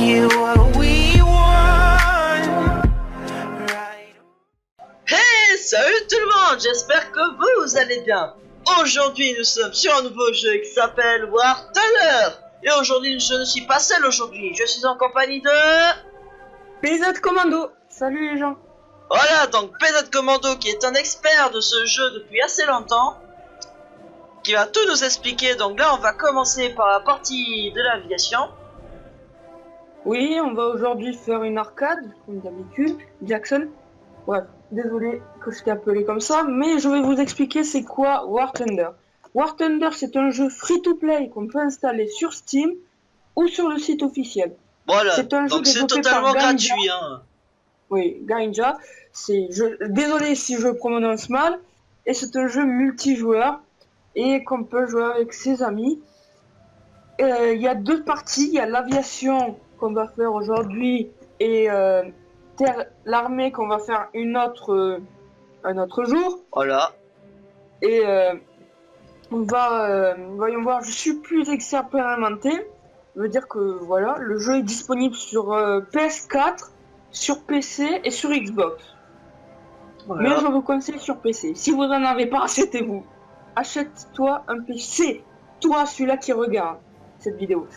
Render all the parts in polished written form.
be what we want. Right. Hey, salut tout le monde, j'espère que vous allez bien. Aujourd'hui nous sommes sur un nouveau jeu qui s'appelle War Thunder. Et aujourd'hui je ne suis pas seul aujourd'hui, je suis en compagnie de... PZ Commando. Salut les gens. Voilà, donc PZ Commando qui est un expert de ce jeu depuis assez longtemps, qui va tout nous expliquer. Donc là on va commencer par la partie de l'aviation. Oui, on va aujourd'hui faire une arcade, comme d'habitude. Jackson. Ouais, désolé que je t'ai appelé comme ça, mais je vais vous expliquer c'est quoi War Thunder. War Thunder, c'est un jeu free-to-play qu'on peut installer sur Steam ou sur le site officiel. Voilà, C'est un jeu donc c'est développé totalement par Gainja. gratuit hein. Oui, Gainja. Désolé si je prononce mal. Et c'est un jeu multijoueur et qu'on peut jouer avec ses amis. Il y a deux parties. Il y a l'aviation qu'on va faire aujourd'hui et l'armée qu'on va faire un autre jour. Voilà. Et voyons voir, je suis plus expérimenté. Ça veut dire que voilà, le jeu est disponible sur PS4, sur PC et sur Xbox. Voilà. Mais je vous conseille sur PC. Si vous en avez pas, achetez-vous. Achète-toi un PC. Toi, celui-là qui regarde cette vidéo.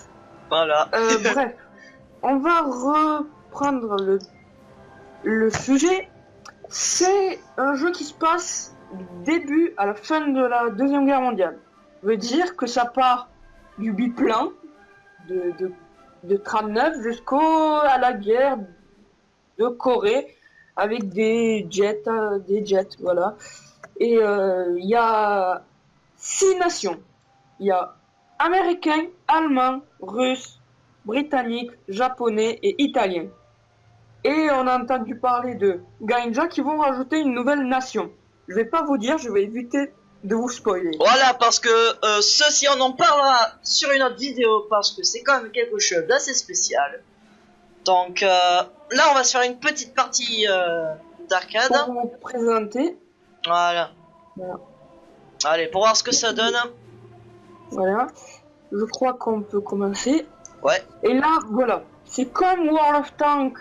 Voilà. Bref, on va reprendre le sujet. C'est un jeu qui se passe du début à la fin de la Deuxième Guerre mondiale. Ça veut dire que ça part du biplan de 39 jusqu'à la guerre de Corée avec des jets, voilà. Et il y a 6 nations. Il y a Américains, Allemands, Russes, Britanniques, Japonais et Italiens. Et on a entendu parler de Gainja qui vont rajouter une nouvelle nation. Je vais pas vous dire, je vais éviter de vous spoiler. Voilà, parce que ceci on en parlera sur une autre vidéo, parce que c'est quand même quelque chose d'assez spécial. Donc là on va se faire une petite partie d'arcade. Pour vous présenter. Voilà. Allez, pour voir ce que ça donne. Voilà. Je crois qu'on peut commencer. Ouais. Et là, voilà. C'est comme World of Tanks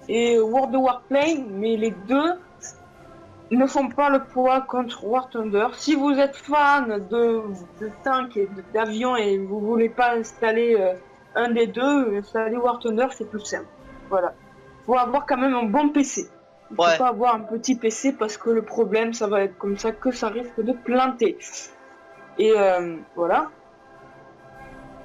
et World of Warplane, mais les deux ne font pas le poids contre War Thunder. Si vous êtes fan de tanks et d'avions et vous voulez pas installer un des deux, installer War Thunder, c'est plus simple. Voilà. Faut avoir quand même un bon PC. Il faut pas avoir un petit PC parce que le problème, ça va être comme ça que ça risque de planter. Et voilà.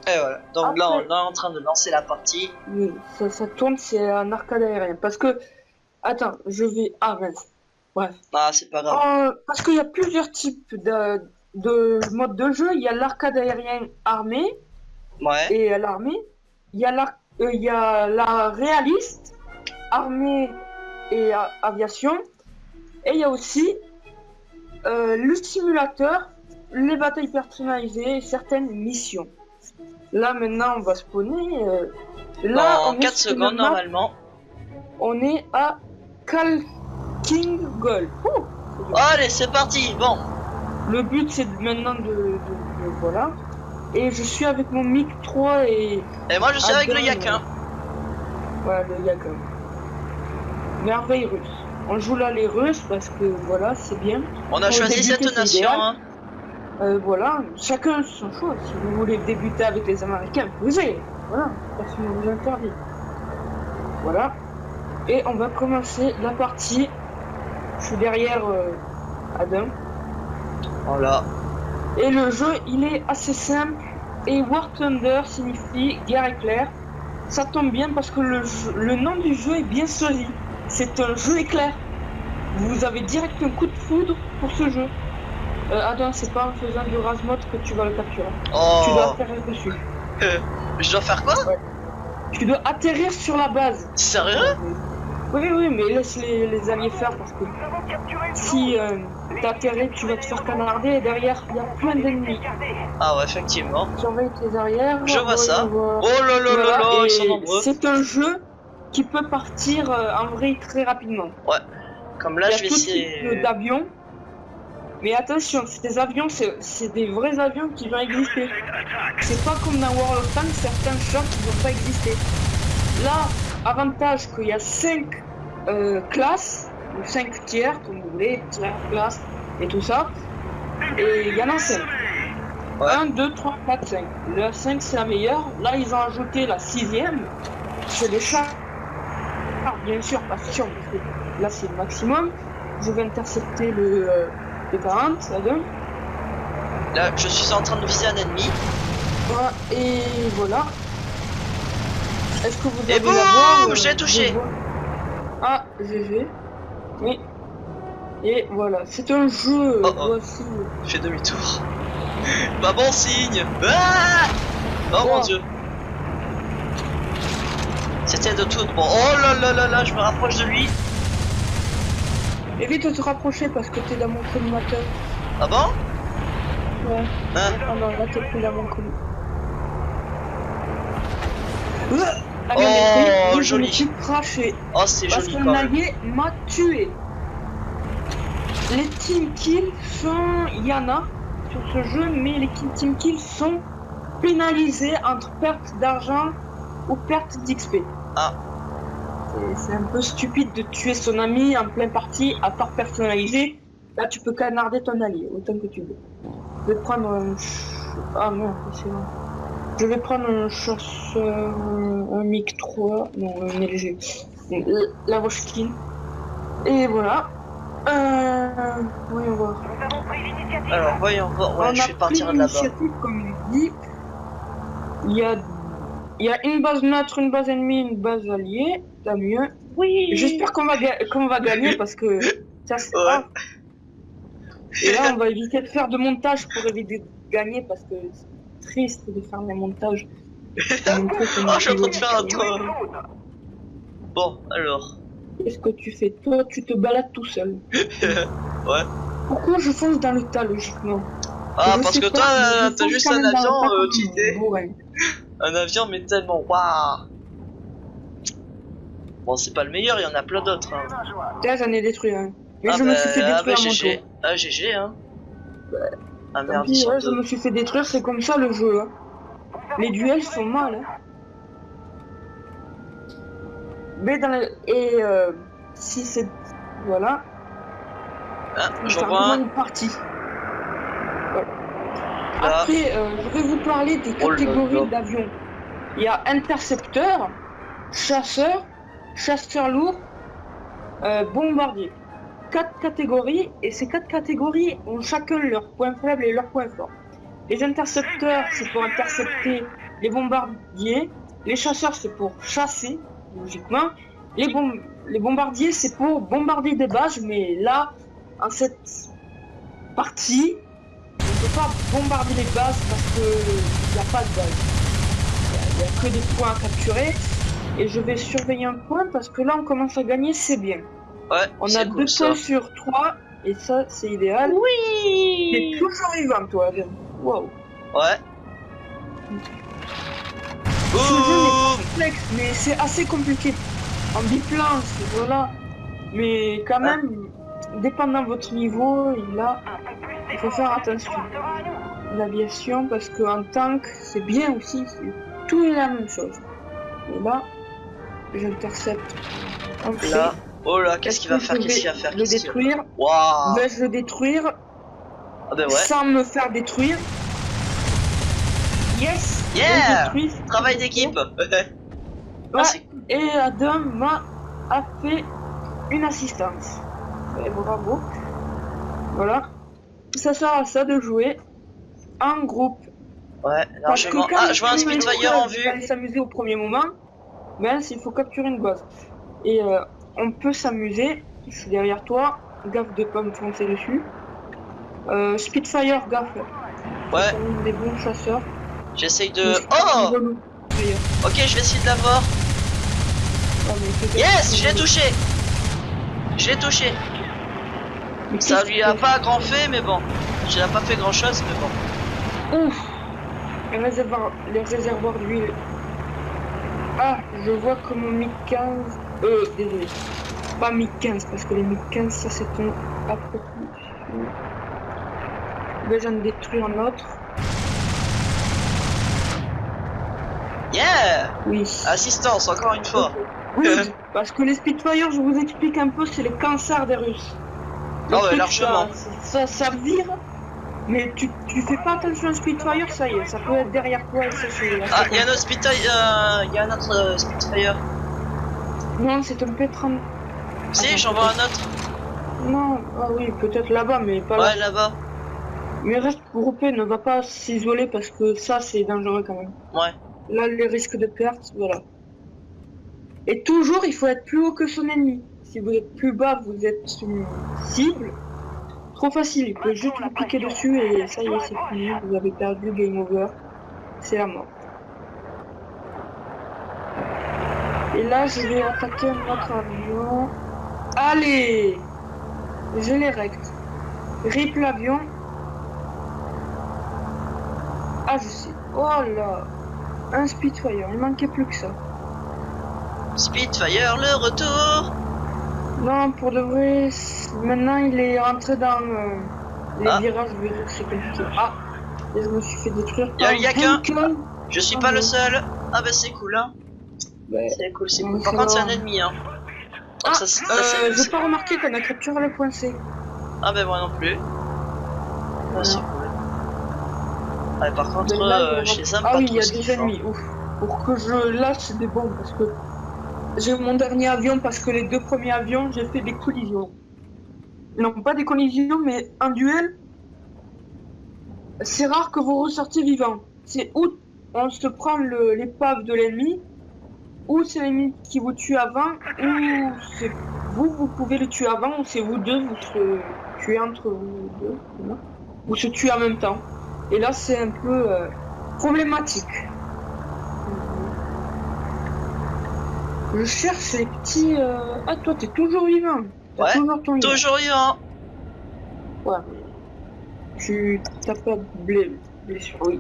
Et voilà. Donc après, là, on est en train de lancer la partie. Oui, ça tourne, c'est un arcade aérien. Parce que... Attends, je vais... Ah, mince. Bref. Ah, c'est pas grave. Parce qu'il y a plusieurs types de modes de jeu. Il y a l'arcade aérien armé. Ouais. Et l'armée. Il y a la réaliste, armée et aviation. Et il y a aussi le simulateur, les batailles personnalisées et certaines missions. Là maintenant on va spawner. Là en 4 secondes normalement. On est à King Gold. Allez, c'est parti. Bon. Le but c'est maintenant de voilà. Et je suis avec mon MiG 3 et moi je suis avec le Yak 1. Ouais, le Yak 1. Merveille russe. On joue là les Russes parce que voilà, c'est bien. On a choisi cette nation. Hein. Voilà, chacun son choix. Si vous voulez débuter avec les Américains, vous allez. Voilà, personne ne vous interdit. Voilà. Et on va commencer la partie. Je suis derrière Adam. Voilà. Et le jeu, il est assez simple. Et War Thunder signifie guerre éclair. Ça tombe bien parce que le nom du jeu est bien choisi. C'est un jeu éclair. Vous avez direct un coup de foudre pour ce jeu. Adam, c'est pas en faisant du Razmod que tu vas le capturer. Oh. Tu dois atterrir dessus. Je dois faire quoi? Ouais. Tu dois atterrir sur la base. Sérieux? Oui, mais laisse les alliés faire parce que si t'atterris, tu vas te faire canarder et derrière, il y a plein d'ennemis. Ah ouais, effectivement. Surveille tes arrières. Je vois ça. Oh là là là là, ils sont nombreux. C'est un jeu qui peut partir en vrille très rapidement. Ouais. Comme là, je vais essayer. Il y a tout type d'avions. Mais attention, ces avions, c'est des vrais avions qui vont exister. C'est pas comme dans World of Tanks, certains shops qui vont pas exister. Là, avantage qu'il y a 5 classes, ou 5 tiers, comme vous voulez, tiers, classe et tout ça. Et il y en a 5. Ouais. 1, 2, 3, 4, 5. La 5 c'est la meilleure. Là, ils ont ajouté la 6ème. C'est les chars. Ah, bien sûr, pas sûr, parce que là c'est le maximum. Je vais intercepter le 40, là donne. Là, je suis en train de viser un ennemi. Voilà, et voilà. Est-ce que vous Et avez boum, la voix, je l'ai touché. je vois. Ah, GG. Oui. Et voilà, c'est un jeu. Oh, oh. Voici. Je fais demi-tour. Pas bon signe. Ah oh mon Oh. dieu. C'était de tout bon. Oh là là là là, je me rapproche de lui. Évite de te rapprocher parce que t'es dans mon collimateur. Ah bon? Ouais. Hein? Ah non, là t'es plus dans mon collimateur. Oh, Je joli. me suis craché. Oh, c'est Parce joli qu'un quand même. allié m'a tué. Les team kills sont... Il y en a sur ce jeu, mais les team kills sont pénalisés entre perte d'argent ou perte d'XP. Ah. C'est un peu stupide de tuer son ami en plein partie, à part personnalisé. Là, tu peux canarder ton allié, autant que tu veux. Je vais prendre un... Ah non, c'est bon. Je vais prendre un chasseur, un MiG-3, non, un LG. La Rochkin. Et voilà. Voyons voir. Alors, voyons voir. Ouais, On je a vais pris partir de là-bas. l'initiative, comme il dit. Il y a une base neutre, une base ennemie, une base alliée. T'as mieux. Oui. J'espère qu'on va gagner parce que ça c'est Ouais. grave. Et là, on va éviter de faire de montage pour éviter de gagner parce que c'est triste de faire des montages. Oh, je suis en train de faire un train. Bon, alors. Qu'est-ce que tu fais? Toi, tu te balades tout seul. Ouais. Pourquoi je fonce dans le tas, logiquement? Ah, Je parce sais que pas, toi, mais je t'as fonce juste quand un même dans le avion, tas comme tu t'es. un bourrin. Un avion, mais tellement. Waouh. Bon, c'est pas le meilleur, il y en a plein d'autres. Hein. Là, j'en ai détruit un. Mais Ah je me suis fait détruire à mon GG. tour. Ah, GG, hein. Ah Tant merde, pis, ils sont ouais, je deux. me suis fait détruire, c'est comme ça le jeu. Hein. Les duels sont mal. Hein. Mais dans le... Et si c'est... Voilà. Ah, On j'en va vois faire un. une partie. Voilà. Là. Après, je vais vous parler des Oh là catégories là. d'avions. Il y a intercepteur, chasseur, chasseur lourd, bombardier. 4 catégories, et ces 4 catégories ont chacun leurs points faibles et leurs points forts. Les intercepteurs, c'est pour intercepter les bombardiers. Les chasseurs, c'est pour chasser, logiquement. Les bombardiers, c'est pour bombarder des bases, mais là, en cette partie, on ne peut pas bombarder les bases parce qu'il n'y a pas de base. Il n'y a que des points à capturer. Et je vais surveiller un point parce que là, on commence à gagner, c'est bien. Ouais, On a c'est 2 cool ça. points sur 3, et ça, c'est idéal. Oui. T'es toujours vivant, toi, Adam. Wow. Ouais. Ce jeu Boum. n'est pas complexe, mais c'est assez compliqué. En biplan, voilà. Mais quand même, dépendant de votre niveau, il faut faire attention. L'aviation, parce qu'en tank, c'est bien aussi. Tout est la même chose. Et là, j'intercepte. Là. Oh là, qu'est-ce qu'il va faire? Qu'est-ce qu'il va faire? Le détruire. Waouh. Vais-je le détruire Ah ben ouais. sans me faire détruire? Yes. Yeah. Je détruis. Travail d'équipe. Ouais. c'est cool. Et Adam a fait une assistance. Et bravo. Voilà. Ça sert à ça de jouer en groupe. Ouais, Parce que largement. quand Ah, je vois un Spitfire en vous vue. allez s'amuser au premier moment, ben il faut capturer une base. Et on peut s'amuser. Je suis derrière toi. Gaffe de pas me foncer dessus. Spitfire, gaffe. Ouais. Ce sont des bons chasseurs. J'essaye de. Mais Oh. relou, d'ailleurs. Ok, je vais essayer de l'avoir. Ah, mais c'est Yes, je l'ai relou. touché. Je l'ai touché. Mais Ça qu'est-ce lui a que- pas grand fait, mais bon. Je n'ai pas fait grand chose, mais bon. Ouf. Les réservoirs d'huile. Ah, je vois que mon MiG-15... désolé. Pas MiG-15, parce que les MiG-15, ça c'est un appropriation. Ben, j'en détruis un autre. Yeah. Oui. Assistance, encore une fois. Oui, parce que les Spitfire, je vous explique un peu, c'est les cancers des Russes. Le Ah ouais, truc, largement. ça vire, mais tu fais pas attention au Spitfire, ça y est, ça peut être derrière toi et ça c'est... Ah, il y a un autre Spitfire. Il y a un autre Spitfire. Non, c'est un P-30. Si, Attends, j'en vois un autre. Non, ah oui, peut-être là-bas, mais pas là. Ouais, là-bas. Mais reste groupé, ne va pas s'isoler parce que ça c'est dangereux quand même. Ouais. Là, les risques de perte, voilà. Et toujours, il faut être plus haut que son ennemi. Si vous êtes plus bas, vous êtes une cible. Trop facile, il peut juste vous piquer dessus et ça y est, c'est fini. Vous avez perdu, game over. C'est la mort. Et là, je vais attaquer notre avion. Allez! Je les recte. Rip l'avion. Ah, je sais. Oh là! Un Spitfire, il manquait plus que ça. Spitfire, le retour. Non, pour de vrai, maintenant il est rentré dans les Ah. virages, c'est compliqué. Ah! Et je me suis fait détruire par Y a qu'un. Vulcan. Je suis Ah pas le ouais. seul. Ah bah c'est cool, hein. Ouais. C'est cool, c'est Ouais, cool. Par ça contre, c'est va. un ennemi, hein. Ah, Ça, c'est- j'ai pas remarqué qu'on a capturé le point C. Ah bah moi non plus. Ah, c'est cool. Ouais, par contre, Mais là, je les aime ah pas oui, trop il y a ce des qu'ils font. ennemis. Ouf. Pour que je lâche des bombes parce que j'ai mon dernier avion parce que les deux premiers avions, j'ai fait des collisions. Non, pas des collisions, mais un duel. C'est rare que vous ressortiez vivant. C'est où on se prend l'épave de l'ennemi, ou c'est l'ennemi qui vous tue avant, ou c'est vous pouvez le tuer avant, ou c'est vous deux, vous se tuez entre vous deux, voilà. Ou se tuez en même temps. Et là, c'est un peu problématique. Je cherche les petits... Ah, toi, t'es toujours vivant. T'as Ouais, toujours ton vivant. Toujours vivant. Ouais. Tu t'as pas de blessure, oui.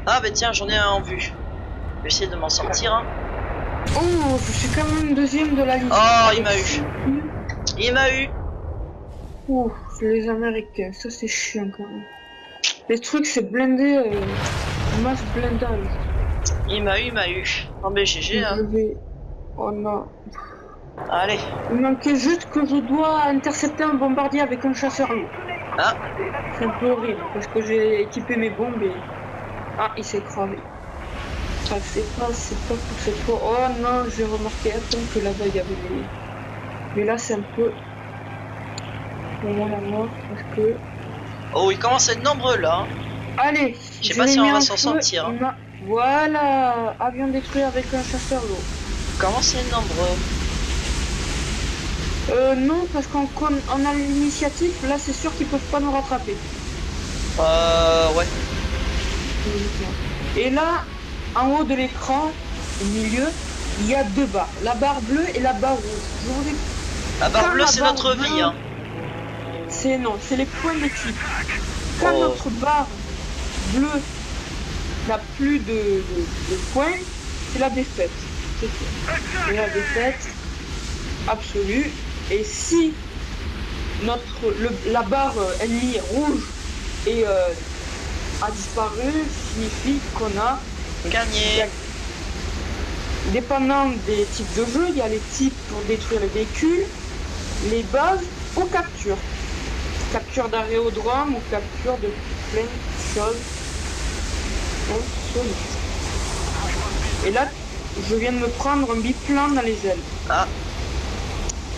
Ah bah tiens, j'en ai un en vue. Je vais essayer de m'en sortir. Hein. Oh, je suis quand même deuxième de la liste. Oh, il m'a eu. Il m'a eu. Ouh, les Américains, ça c'est chiant quand même. Les trucs, c'est blindé, masse blindage. Il m'a eu. Oh mais GG, hein. Je vais... Oh non. Allez. Il manquait juste que je dois intercepter un bombardier avec un chasseur lourd. Ah. C'est un peu horrible parce que j'ai équipé mes bombes et... Ah, il s'est cravé. Ah, c'est pas pour cette fois. Oh non, j'ai remarqué à temps que là-bas il y avait des... Mais là c'est un peu... Pour moi la mort parce que... Oh, il commence à être nombreux là. Hein. Allez. Je sais pas si l'ai on mis va en s'en feu. sortir. Hein. Voilà. Avion détruit avec un chasseur lourd. Comment c'est nombreux? Non, parce qu'on a l'initiative, là c'est sûr qu'ils peuvent pas nous rattraper. Ouais. Et là, en haut de l'écran, au milieu, il y a deux barres. La barre bleue et la barre rouge. Je vous ai... La barre Quand bleue, la c'est barre notre bleue, vie. Hein. C'est non, c'est les points d'équipe. Quand Oh. notre barre bleue n'a plus de points, c'est la défaite. C'est tout. C'est la défaite absolue. Et si la barre ennemie rouge et a disparu, signifie qu'on a Gagné. Dépendant des types de jeux, il y a les types pour détruire les véhicules, les bases ou capture. Capture d'aérodrome ou capture de plein de choses insolites. Et là, je viens de me prendre un biplan dans les ailes. Ah.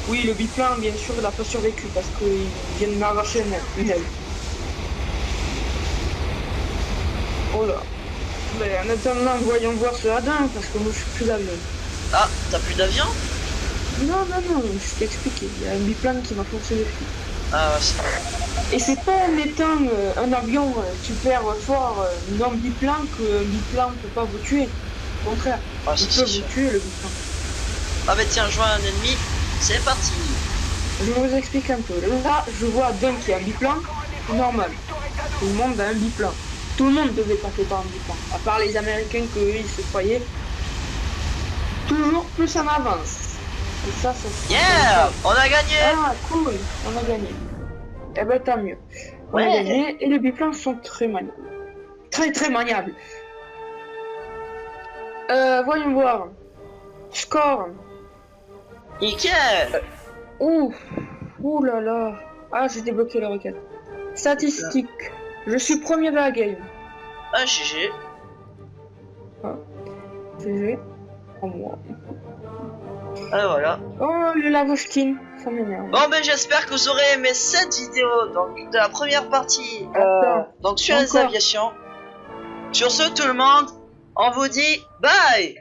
Oui, le biplan, bien sûr, il n'a pas survécu parce qu'il vient de m'arracher une aile. Oh là. Mais en attendant, voyons voir ce radin parce que moi je suis plus d'avion. Ah, t'as plus d'avion? Non, je t'ai expliqué. Il y a un biplan qui m'a forcé le fil. Ah, ouais, c'est... Et c'est pas en étant un avion super fort, non biplan, qu'un biplan ne peut pas vous tuer. Au contraire, Ah, il si, peut c'est vous sûr. tuer le biplan. Ah bah tiens, je vois un ennemi. C'est parti. Je vous explique un peu. Là, je vois d'un qui a un biplan, normal. Tout le monde a un biplan. Tout le monde devait passer par un biplan. À part les Américains ils se croyaient toujours plus en avance. Et ça Yeah, on a gagné. Ah, cool, on a gagné. Eh ben, tant mieux. On a Ouais. gagné et les biplans sont très maniables. Très maniables. Voyons voir. Score. Nickel. Ouh. Ouh là là. Ah, j'ai débloqué la requête. Statistiques. Je suis premier de la game. Ah, GG. GG. Oh, moi. Ah, voilà. Oh, le Lavoskin. Ça m'énerve. Bon, ben j'espère que vous aurez aimé cette vidéo, donc de la première partie, Attends. donc sur les Encore. aviations. Sur ce, tout le monde, on vous dit bye.